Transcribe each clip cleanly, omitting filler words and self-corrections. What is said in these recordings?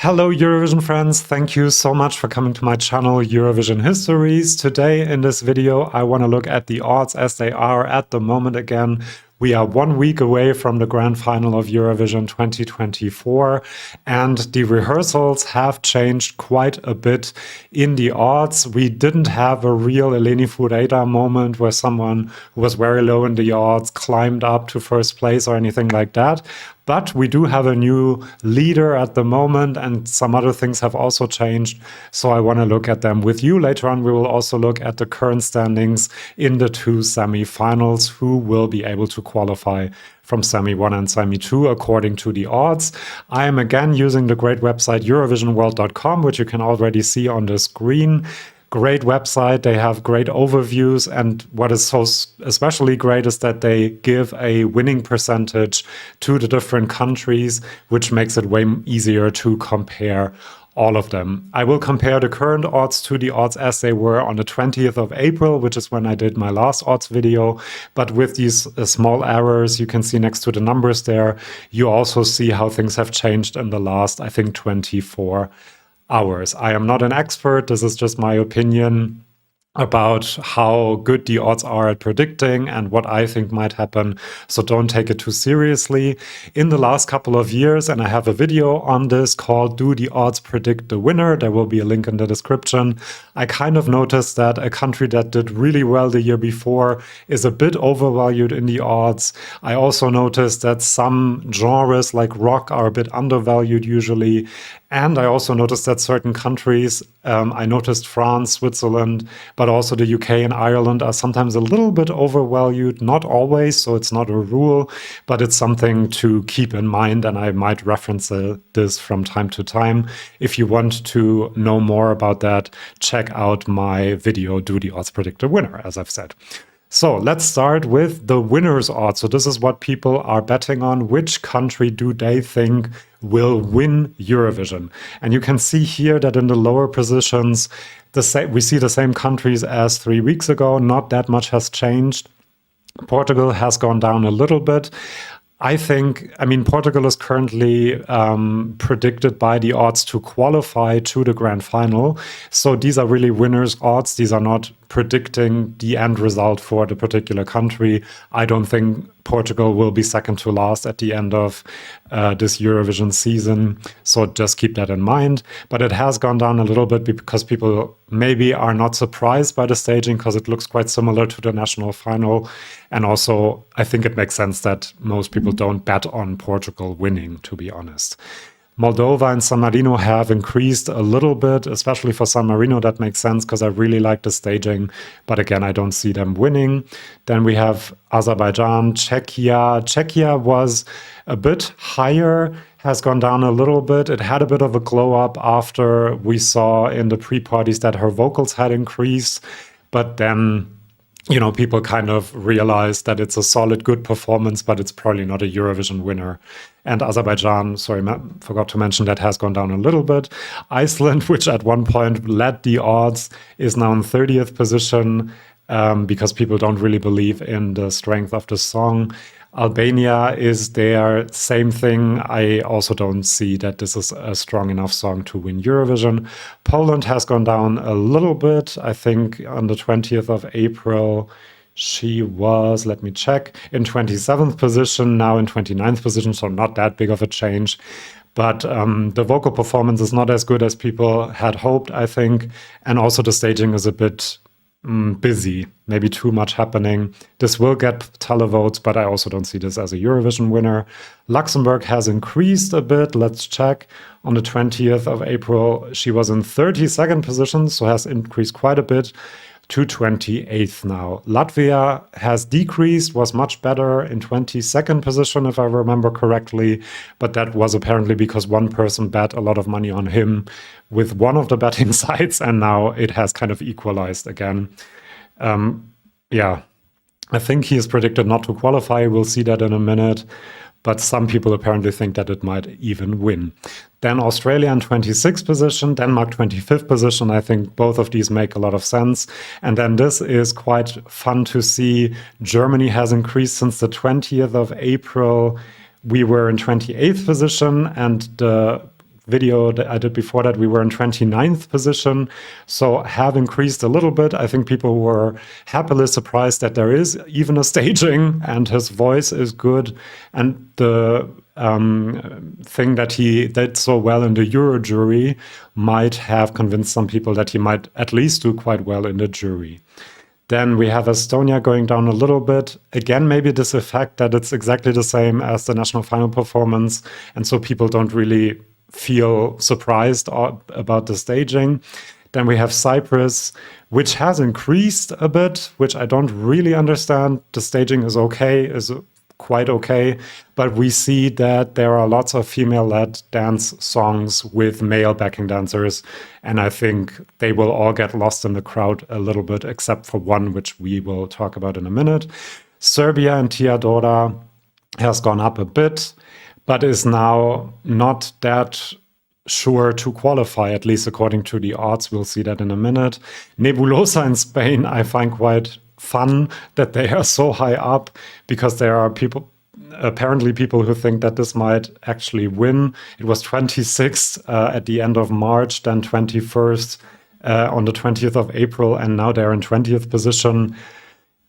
Hello Eurovision friends, thank you so much for coming to my channel Eurovision Histories. Today in this video I want to look at the odds as they are at the moment again. We are 1 week away from the grand final of Eurovision 2024 and the rehearsals have changed quite a bit in the odds. We didn't have a real Eleni Foureira moment where someone who was very low in the odds climbed up to first place or anything like that. But we do have a new leader at the moment and some other things have also changed. So I want to look at them with you. Later on, we will also look at the current standings in the two semi-finals, who will be able to qualify from Semi 1 and Semi 2 according to the odds. I am again using the great website eurovisionworld.com, which you can already see on the screen. Great website, they have great overviews, and what is so especially great is that they give a winning percentage to the different countries, which makes it way easier to compare all of them. I will compare the current odds to the odds as they were on the 20th of April, which is when I did my last odds video. But with these small errors, you can see next to the numbers there, you also see how things have changed in the last, I think, 24 hours. I am not an expert. This is just my opinion about how good the odds are at predicting and what I think might happen. So don't take it too seriously. In the last couple of years, and I have a video on this called Do the Odds Predict the Winner? There will be a link in the description. I kind of noticed that a country that did really well the year before is a bit overvalued in the odds. I also noticed that some genres like rock are a bit undervalued usually. And I also noticed that certain countries, I noticed France, Switzerland, but also the UK and Ireland are sometimes a little bit overvalued, not always, so it's not a rule, but it's something to keep in mind, and I might reference this from time to time. If you want to know more about that, check out my video, Do the Odds Predict the Winner, as I've said. So let's start with the winner's odds. So this is what people are betting on. Which country do they think will win Eurovision? And you can see here that in the lower positions, we see the same countries as 3 weeks ago. Not that much has changed. Portugal has gone down a little bit. I mean, Portugal is currently predicted by the odds to qualify to the grand final. So these are really winners' odds. These are not predicting the end result for the particular country. I don't think Portugal will be second to last at the end of this Eurovision season. So just keep that in mind. But it has gone down a little bit because people maybe are not surprised by the staging because it looks quite similar to the national final. And also, I think it makes sense that most people don't bet on Portugal winning, to be honest. Moldova and San Marino have increased a little bit, especially for San Marino. That makes sense because I really like the staging. But again, I don't see them winning. Then we have Azerbaijan, Czechia. Czechia was a bit higher, has gone down a little bit. It had a bit of a glow up after we saw in the pre-parties that her vocals had increased. But then, you know, people kind of realized that it's a solid, good performance, but it's probably not a Eurovision winner. And Azerbaijan, sorry, forgot to mention, that has gone down a little bit. Iceland, which at one point led the odds, is now in 30th position because people don't really believe in the strength of the song. Albania is there, same thing. I also don't see that this is a strong enough song to win Eurovision. Poland has gone down a little bit. I think on the 20th of April, she was, let me check, in 27th position, now in 29th position, so not that big of a change. But the vocal performance is not as good as people had hoped, I think. And also the staging is a bit busy, maybe too much happening. This will get televotes, but I also don't see this as a Eurovision winner. Luxembourg has increased a bit. Let's check. On the 20th of April, she was in 32nd position, so has increased quite a bit to 28th now. Latvia has decreased, was much better in 22nd position, if I remember correctly, but that was apparently because one person bet a lot of money on him with one of the betting sites, and now it has kind of equalized again. Yeah, I think he is predicted not to qualify. We'll see that in a minute. But some people apparently think that it might even win. Then Australia in 26th position, Denmark 25th position. I think both of these make a lot of sense. And then this is quite fun to see. Germany has increased since the 20th of April. We were in 28th position, and the video that I did before that, we were in 29th position. So have increased a little bit. I think people were happily surprised that there is even a staging and his voice is good. And the thing that he did so well in the Euro jury might have convinced some people that he might at least do quite well in the jury. Then we have Estonia going down a little bit. Again, maybe this effect that it's exactly the same as the national final performance, and so people don't really feel surprised about the staging. Then we have Cyprus, which has increased a bit, which I don't really understand. The staging is okay, is quite okay, but we see that there are lots of female-led dance songs with male backing dancers, and I think they will all get lost in the crowd a little bit, except for one, which we will talk about in a minute. Serbia and Teodora has gone up a bit, but is now not that sure to qualify, at least according to the odds. We'll see that in a minute. Nebulosa in Spain, I find quite fun that they are so high up, because there are apparently people who think that this might actually win. It was 26th at the end of March, then 21st on the 20th of April, and now they're in 20th position.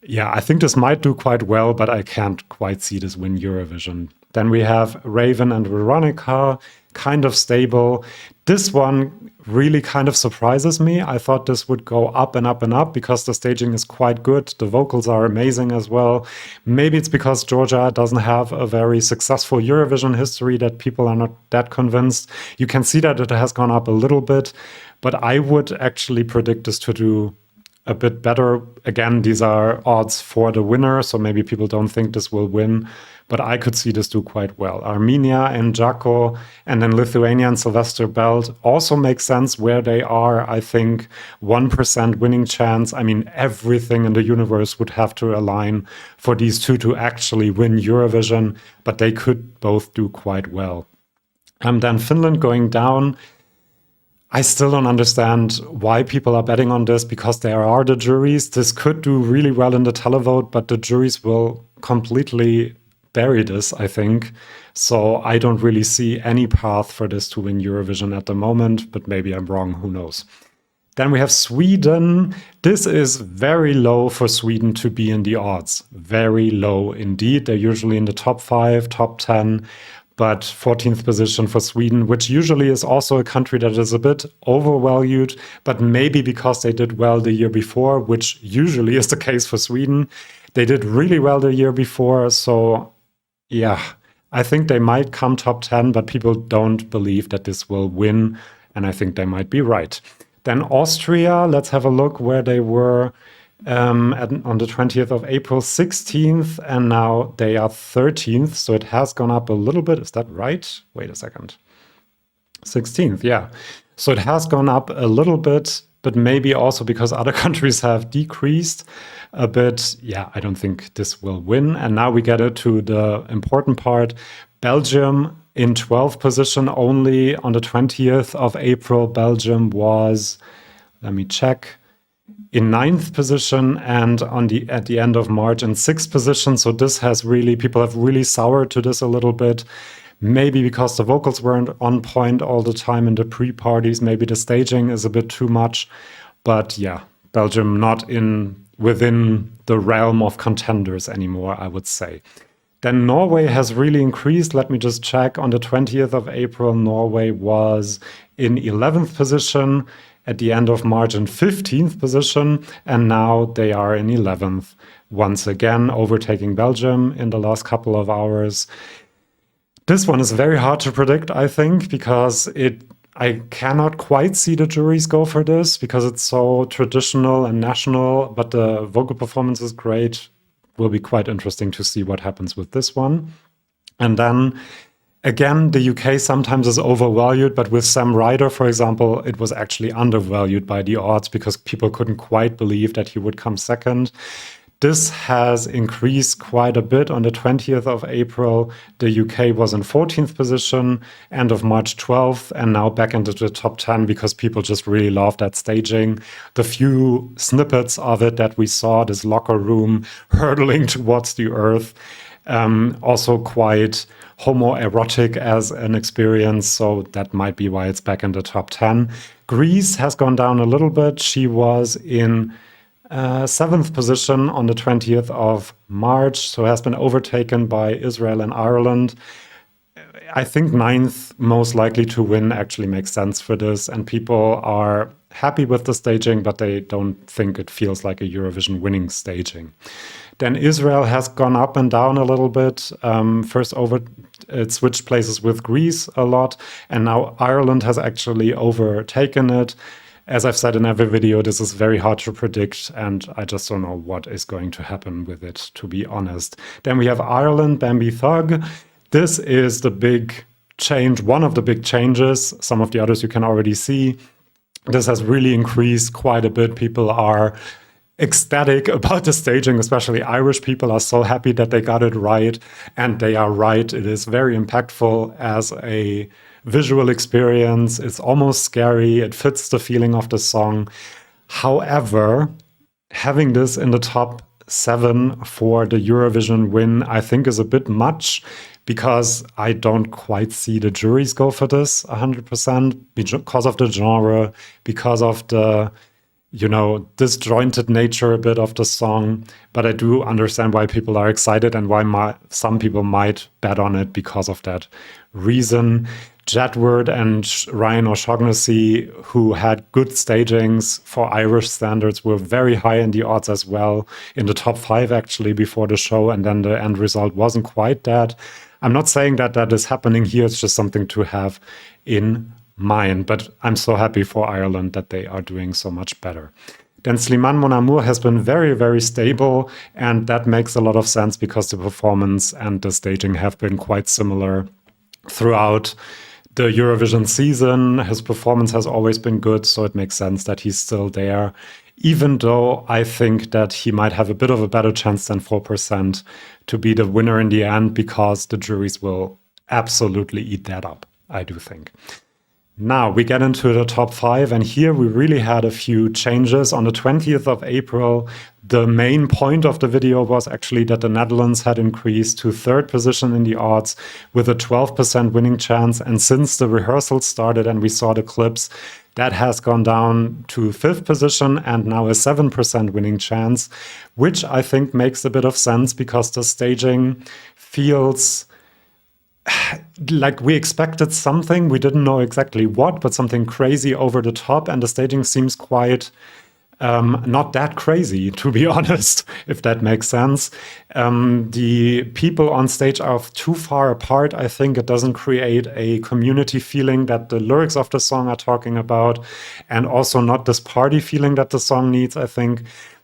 Yeah, I think this might do quite well, but I can't quite see this win Eurovision. Then we have Raven and Veronica, kind of stable. This one really kind of surprises me. I thought this would go up and up and up because the staging is quite good. The vocals are amazing as well. Maybe it's because Georgia doesn't have a very successful Eurovision history that people are not that convinced. You can see that it has gone up a little bit, but I would actually predict this to do a bit better. Again, these are odds for the winner, so maybe people don't think this will win, but I could see this do quite well. Armenia and Jako, and then Lithuania and Sylvester Belt also make sense where they are. I think 1% winning chance. I mean, everything in the universe would have to align for these two to actually win Eurovision, but they could both do quite well. Then Finland going down. I still don't understand why people are betting on this, because there are the juries. This could do really well in the televote, but the juries will completely bury this, I think. So I don't really see any path for this to win Eurovision at the moment, but maybe I'm wrong, who knows. Then we have Sweden. This is very low for Sweden to be in the odds. Very low indeed. They're usually in the top 5, top 10. But 14th position for Sweden, which usually is also a country that is a bit overvalued, but maybe because they did well the year before, which usually is the case for Sweden. They did really well the year before, so yeah, I think they might come top 10, but people don't believe that this will win, and I think they might be right. Then Austria, let's have a look where they were on the 20th of April, 16th, and now they are 13th, so it has gone up a little bit. Is that right? Wait a second. 16th, yeah. So it has gone up a little bit, but maybe also because other countries have decreased a bit. Yeah, I don't think this will win. And now we get it to the important part. Belgium in 12th position only on the 20th of April. Belgium was, let me check, in 9th position, and at the end of March in 6th position. So this has really, people have really soured to this a little bit. Maybe because the vocals weren't on point all the time in the pre-parties. Maybe the staging is a bit too much. But yeah, Belgium not within the realm of contenders anymore, I would say. Then Norway has really increased. Let me just check. On the 20th of April, Norway was in 11th position. At the end of March in 15th position, and now they are in 11th, once again overtaking Belgium in the last couple of hours. This one is very hard to predict, I think, because I cannot quite see the juries go for this, because it's so traditional and national, but the vocal performance is great. Will be quite interesting to see what happens with this one. And then again, the UK sometimes is overvalued, but with Sam Ryder, for example, it was actually undervalued by the odds because people couldn't quite believe that he would come second. This has increased quite a bit. On the 20th of April, the UK was in 14th position, end of March 12th, and now back into the top 10 because people just really love that staging. The few snippets of it that we saw, this locker room hurtling towards the earth, Also quite homoerotic as an experience, so that might be why it's back in the top 10. Greece has gone down a little bit. She was in 7th position on the 20th of March, so has been overtaken by Israel and Ireland. I think 9th most likely to win actually makes sense for this, and people are happy with the staging, but they don't think it feels like a Eurovision winning staging. Then Israel has gone up and down a little bit. First it switched places with Greece a lot, and now Ireland has actually overtaken it. As I've said in every video, this is very hard to predict, and I just don't know what is going to happen with it, to be honest. Then we have Ireland, Bambi Thug. This is the big change, one of the big changes. Some of the others you can already see. This has really increased quite a bit. People are ecstatic about the staging, especially Irish people are so happy that they got it right, and they are right. It is very impactful as a visual experience. It's almost scary. It fits the feeling of the song. However, having this in the top 7 for the Eurovision win, I think is a bit much, because I don't quite see the juries go for this 100% because of the genre, because of the, disjointed nature a bit of the song. But I do understand why people are excited and why some people might bet on it because of that reason. Jedward and Ryan O'Shaughnessy, who had good stagings for Irish standards, were very high in the odds as well, in the top 5 actually before the show, and then the end result wasn't quite that. I'm not saying that that is happening here, it's just something to have in mind, but I'm so happy for Ireland that they are doing so much better. Then Slimane Mon Amour has been very, very stable, and that makes a lot of sense because the performance and the staging have been quite similar throughout the Eurovision season. His performance has always been good, so it makes sense that he's still there, even though I think that he might have a bit of a better chance than 4% to be the winner in the end, because the juries will absolutely eat that up, I do think. Now we get into the top 5, and here we really had a few changes. On the 20th of April, the main point of the video was actually that the Netherlands had increased to 3rd position in the odds with a 12% winning chance. And since the rehearsals started and we saw the clips, that has gone down to 5th position and now a 7% winning chance, which I think makes a bit of sense because the staging feels like we expected something. We didn't know exactly what, but something crazy over the top. And the staging seems quite not that crazy, to be honest, if that makes sense. The people on stage are too far apart. I think it doesn't create a community feeling that the lyrics of the song are talking about, and also not this party feeling that the song needs. I think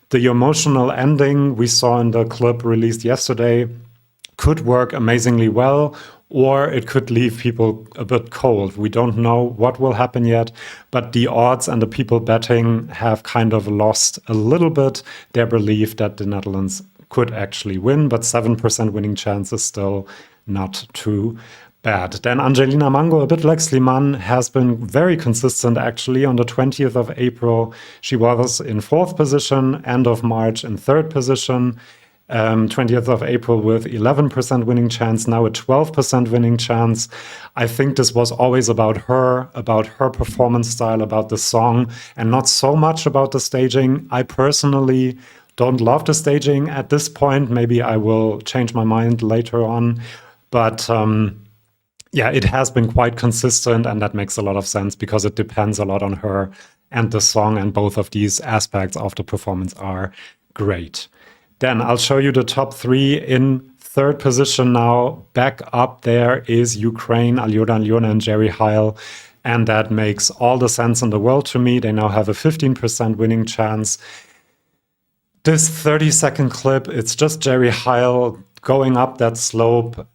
the emotional ending we saw in the clip released yesterday could work amazingly well, or it could leave people a bit cold. We don't know what will happen yet, but the odds and the people betting have kind of lost a little bit their belief that the Netherlands could actually win, but 7% winning chance is still not too bad. Then Angelina Mango, a bit like Slimane, has been very consistent actually. On the 20th of April, she was in 4th position, end of March in 3rd position. 20th of April with 11% winning chance, now a 12% winning chance. I think this was always about her performance style, about the song, and not so much about the staging. I personally don't love the staging at this point. Maybe I will change my mind later on. But yeah, it has been quite consistent, and that makes a lot of sense because it depends a lot on her and the song, and both of these aspects of the performance are great. Then I'll show you the top 3. In 3rd position now, back up there is Ukraine, Alyona Alyona and Jerry Heil. And that makes all the sense in the world to me. They now have a 15% winning chance. This 30-second clip, it's just Jerry Heil going up that slope,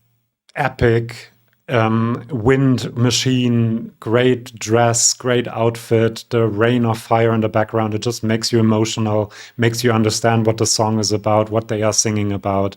epic. Wind machine, great dress, great outfit, the rain of fire in the background. It just makes you emotional, makes you understand what the song is about, what they are singing about.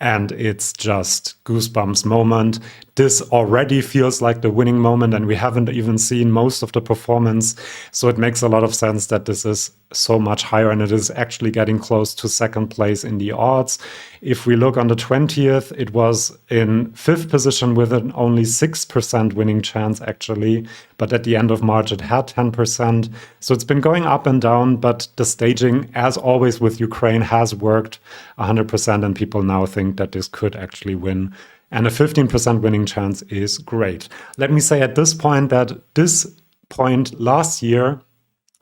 And it's just goosebumps moment. this already feels like the winning moment, and we haven't even seen most of the performance. So it makes a lot of sense that this is so much higher, and it is actually getting close to second place in the odds. If we look on the 20th, it was in fifth position with an only 6% winning chance, actually. But at the end of March, it had 10%. So it's been going up and down, but the staging, as always with Ukraine, has worked 100%, and people now think that this could actually win. And a 15% winning chance is great. Let me say at this point that this point last year,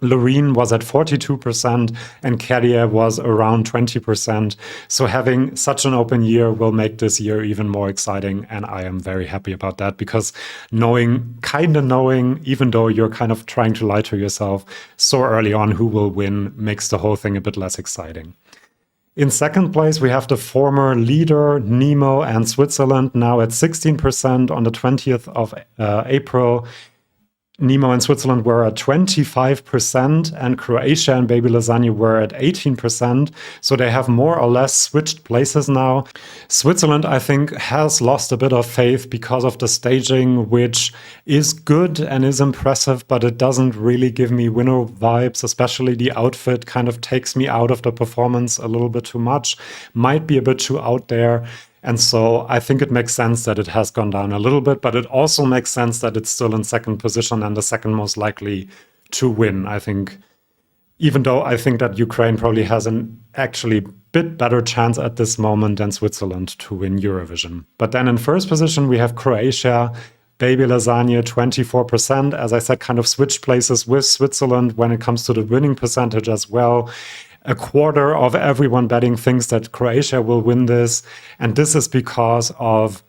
Loreen was at 42% and Kerrier was around 20%. So having such an open year will make this year even more exciting. And I am very happy about that, because knowing, even though you're kind of trying to lie to yourself so early on who will win, makes the whole thing a bit less exciting. In second place, we have the former leader, Nemo and Switzerland, now at 16% on the 20th of April. Nemo and Switzerland were at 25%, and Croatia and Baby Lasagna were at 18%. So they have more or less switched places now. Switzerland, I think, has lost a bit of faith because of the staging, which is good and is impressive, but it doesn't really give me winner vibes, especially the outfit kind of takes me out of the performance a little bit too much, might be a bit too out there. And so I think it makes sense that it has gone down a little bit, but it also makes sense that it's still in second position and the second most likely to win. I think, even though I think that Ukraine probably has an actually bit better chance at this moment than Switzerland to win Eurovision. But then in first position, we have Croatia, Baby Lasagna, 24%. As I said, kind of switch places with Switzerland when it comes to the winning percentage as well. A quarter of everyone betting thinks that Croatia will win this. And this is because of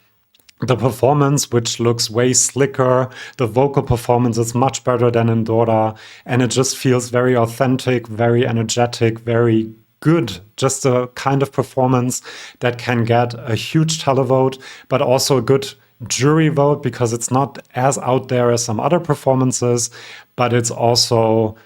the performance, which looks way slicker. The vocal performance is much better than in Dora. And it just feels very authentic, very energetic, very good. Just a kind of performance that can get a huge televote, but also a good jury vote, because it's not as out there as some other performances, but it's also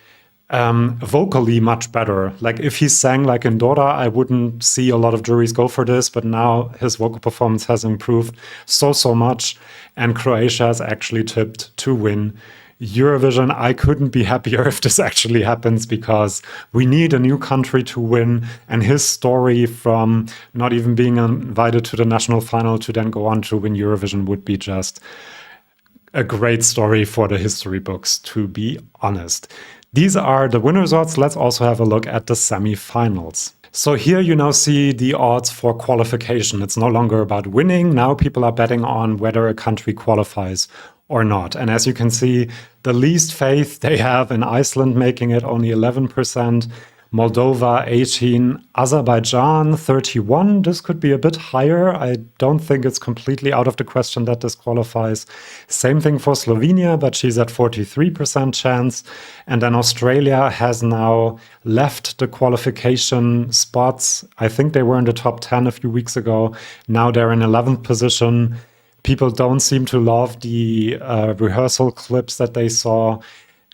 vocally much better. Like if he sang like in Dora, I wouldn't see a lot of juries go for this, but now his vocal performance has improved so much, and Croatia is actually tipped to win Eurovision. I couldn't be happier if this actually happens, because we need a new country to win, and his story from not even being invited to the national final to then go on to win Eurovision would be just a great story for the history books, to be honest. These are the winners' odds. Let's also have a look at the semifinals. So here you now see the odds for qualification. It's no longer about winning. Now people are betting on whether a country qualifies or not. And as you can see, the least faith they have in Iceland, making it only 11%, Moldova 18, Azerbaijan 31. This could be a bit higher. I don't think it's completely out of the question that this qualifies. Same thing for Slovenia, but she's at 43% chance. And then Australia has now left the qualification spots. I think they were in the top 10 a few weeks ago. Now they're in 11th position. People don't seem to love the rehearsal clips that they saw.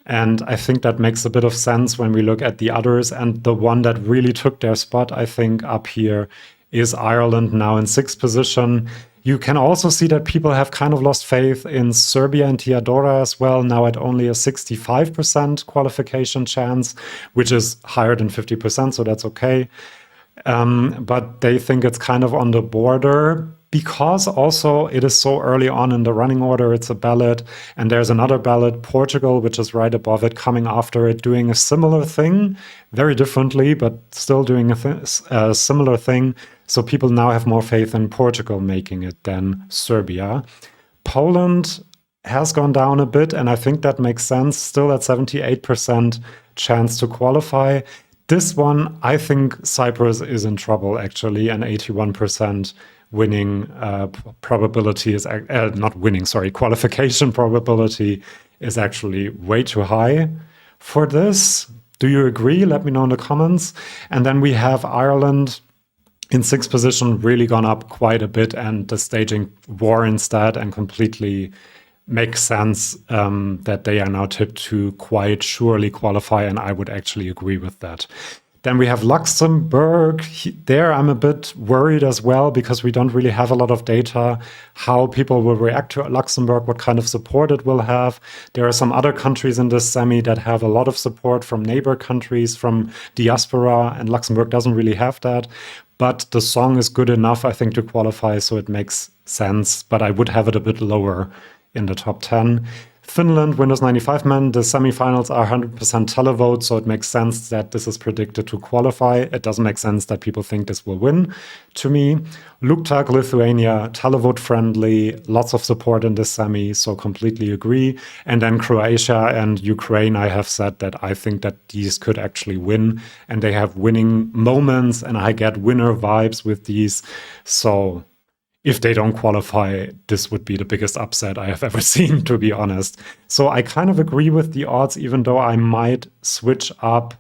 And I think that makes a bit of sense when we look at the others. And the one that really took their spot, I think, up here is Ireland, now in sixth position. You can also see that people have kind of lost faith in Serbia and Teodora as well, now at only a 65% qualification chance, which is higher than 50%, so that's okay. But they think it's kind of on the border, because also it is so early on in the running order. It's a ballot, and there's another ballot, Portugal, which is right above it, coming after it, doing a similar thing, very differently, but still doing a similar thing. So people now have more faith in Portugal making it than Serbia. Poland has gone down a bit, and I think that makes sense, still at 78% chance to qualify. This one, I think Cyprus is in trouble, actually, and 81% winning probability is not winning, sorry, qualification probability is actually way too high for this. Do you agree? Let me know in the comments. And then we have Ireland in sixth position, really gone up quite a bit, and the staging warrants that and completely makes sense that they are now tipped to quite surely qualify, and I would actually agree with that. Then we have Luxembourg. There I'm a bit worried as well because we don't really have a lot of data how people will react to Luxembourg, what kind of support it will have. There are some other countries in this semi that have a lot of support from neighbor countries, from diaspora, and Luxembourg doesn't really have that. But the song is good enough, I think, to qualify, so it makes sense. But I would have it a bit lower in the top 10. Finland, Windows 95 men, the semifinals are 100% televote, so it makes sense that this is predicted to qualify. It doesn't make sense that people think this will win, to me. Luktak, Lithuania, televote friendly, lots of support in this semi, so completely agree. And then Croatia and Ukraine, I have said that I think that these could actually win, and they have winning moments, and I get winner vibes with these, so if they don't qualify, this would be the biggest upset I have ever seen, to be honest. So I kind of agree with the odds, even though I might switch up.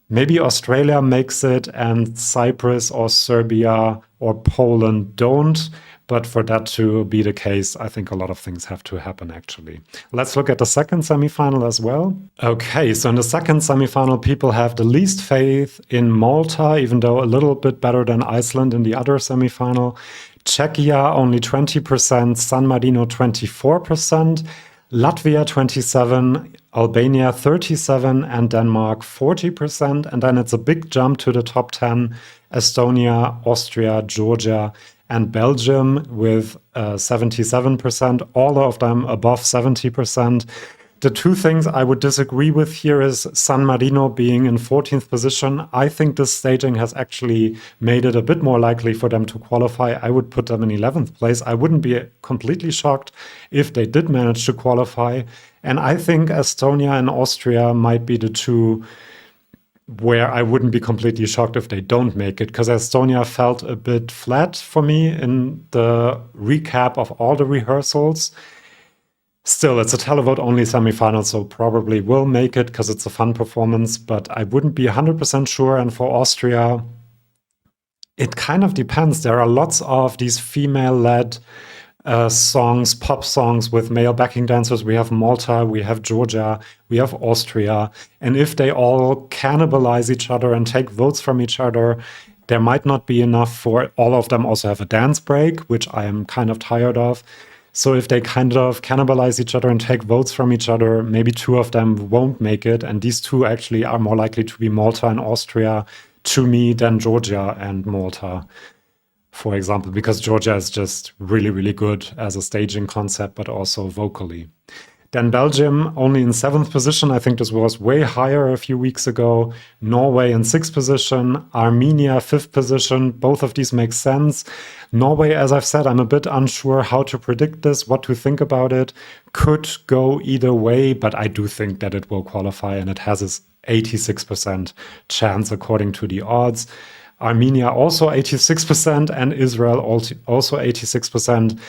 Maybe Australia makes it and Cyprus or Serbia or Poland don't. But for that to be the case, I think a lot of things have to happen, actually. Let's look at the second semifinal as well. Okay, so in the second semifinal, people have the least faith in Malta, even though a little bit better than Iceland in the other semifinal. Czechia, only 20%, San Marino, 24%, Latvia, 27%, Albania, 37%, and Denmark, 40%. And then it's a big jump to the top 10, Estonia, Austria, Georgia, and Belgium with 77%, all of them above 70%. The two things I would disagree with here is San Marino being in 14th position. I think this staging has actually made it a bit more likely for them to qualify. I would put them in 11th place. I wouldn't be completely shocked if they did manage to qualify. And I think Estonia and Austria might be the two where I wouldn't be completely shocked if they don't make it, because Estonia felt a bit flat for me in the recap of all the rehearsals. Still, it's a televote-only semifinal, so probably will make it because it's a fun performance, but I wouldn't be 100% sure. And for Austria, it kind of depends. There are lots of these female-led songs, pop songs with male backing dancers. We have Malta, we have Georgia, we have Austria. And if they all cannibalize each other and take votes from each other, there might not be enough for all of them also have a dance break, which I am kind of tired of. So if they kind of cannibalize each other and take votes from each other, maybe two of them won't make it. And these two actually are more likely to be Malta and Austria to me than Georgia and Malta, for example, because Georgia is just really, really good as a staging concept, but also vocally. Then Belgium only in 7th position. I think this was way higher a few weeks ago. Norway in 6th position. Armenia 5th position. Both of these make sense. Norway, as I've said, I'm a bit unsure how to predict this, what to think about it. Could go either way, but I do think that it will qualify, and it has its 86% chance according to the odds. Armenia also 86%, and Israel also 86%.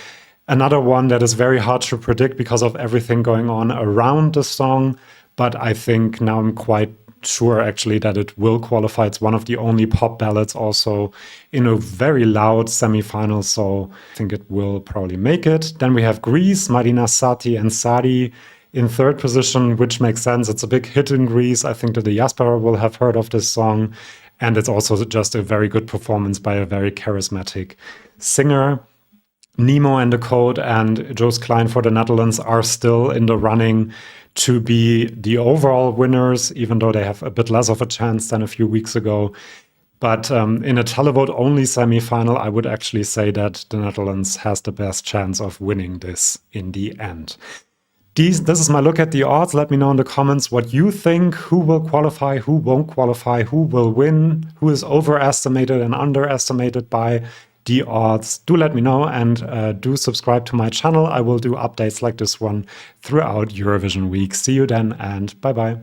Another one that is very hard to predict because of everything going on around the song, but I think now I'm quite sure actually that it will qualify. It's one of the only pop ballads also in a very loud semifinal, so I think it will probably make it. Then we have Greece, Marina Sati and Sari in 3rd position, which makes sense. It's a big hit in Greece. I think that the diaspora will have heard of this song, and it's also just a very good performance by a very charismatic singer. Nemo and the Code and Joost Klein for the Netherlands are still in the running to be the overall winners, even though they have a bit less of a chance than a few weeks ago. But in a televote-only semifinal, I would actually say that the Netherlands has the best chance of winning this in the end. This is my look at the odds. Let me know in the comments what you think. Who will qualify, who won't qualify, who will win, who is overestimated and underestimated by the odds. Do let me know, and do subscribe to my channel. I will do updates like this one throughout Eurovision week. See you then, and bye-bye.